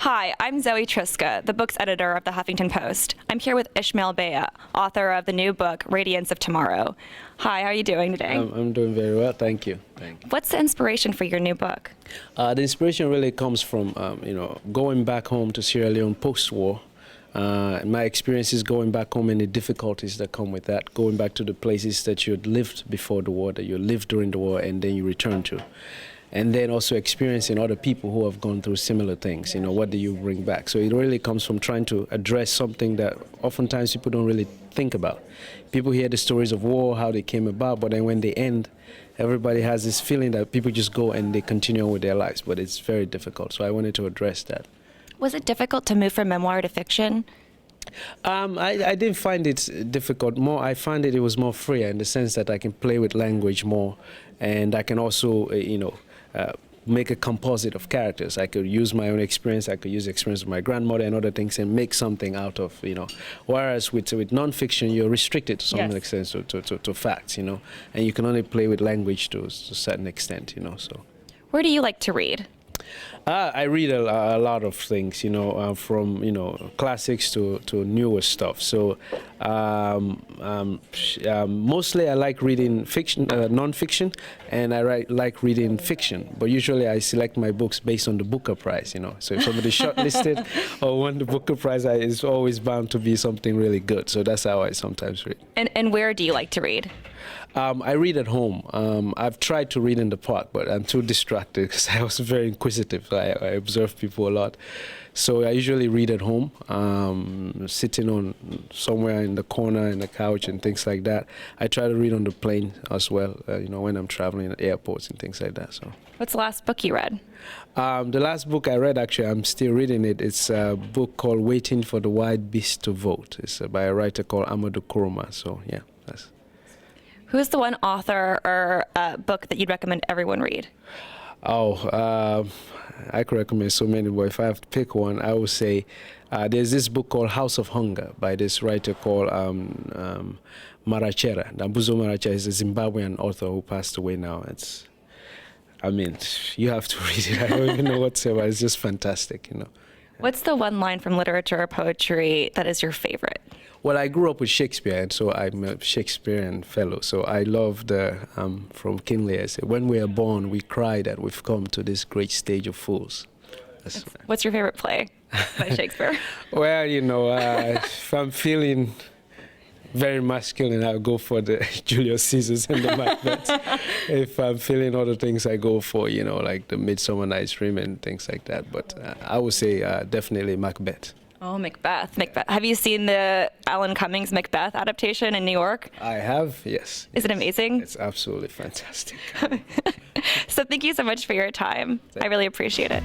Hi, I'm Zoe Triska, the books editor of the Huffington Post. I'm here with Ishmael Beah, author of the new book, Radiance of Tomorrow. Hi, how are you doing today? I'm doing very well, thank you. What's the inspiration for your new book? The inspiration really comes from, going back home to Sierra Leone post-war. My experiences going back home and the difficulties that come with that, going back to the places that you had lived before the war, that you lived during the war, and then you return to. And then also experiencing other people who have gone through similar things. What do you bring back? So it really comes from trying to address something that oftentimes people don't really think about. People hear the stories of war, how they came about, but then when they end, everybody has this feeling that people just go and they continue on with their lives, but it's very difficult. So I wanted to address that. Was it difficult to move from memoir to fiction? I didn't find it difficult. I find it was more freer in the sense that I can play with language more, and I can also, make a composite of characters. I could use my own experience, I could use the experience of my grandmother and other things and make something out of, Whereas with nonfiction, you're restricted to some extent to facts, and you can only play with language to a certain extent, so. Where do you like to read? I read a lot of things, from classics to newer stuff. So mostly I like reading fiction, non-fiction, and I like reading fiction. But usually I select my books based on the Booker Prize, So if somebody shortlisted or won the Booker Prize, it's always bound to be something really good. So that's how I sometimes read. And where do you like to read? I read at home. I've tried to read in the park, but I'm too distracted because I was very inquisitive. I observe people a lot. So I usually read at home, sitting on somewhere in the corner in the couch and things like that. I try to read on the plane as well, when I'm traveling at airports and things like that. So. What's the last book you read? The last book I read, actually, I'm still reading it. It's a book called Waiting for the White Beast to Vote. It's by a writer called Amadou Kuruma. So, yeah, that's. Who's the one author or book that you'd recommend everyone read? I could recommend so many, but if I have to pick one, I would say there's this book called House of Hunger by this writer called Marachera. Dambuzo Marachera is a Zimbabwean author who passed away now. You have to read it. I don't even know what to say, but it's just fantastic, What's the one line from literature or poetry that is your favorite? Well, I grew up with Shakespeare, and so I'm a Shakespearean fellow. So I love from King Lear, when we are born, we cry that we've come to this great stage of fools. What's your favorite play by Shakespeare? Well, if I'm feeling very masculine, I'll go for the Julius Caesars and the Macbeth. If I'm feeling other things, I go for, like the Midsummer Night's Dream and things like that. But I would say definitely Macbeth. Oh, Macbeth. Have you seen the Alan Cummings Macbeth adaptation in New York? I have, yes. Is it amazing? It's absolutely fantastic. So thank you so much for your time. I really appreciate it.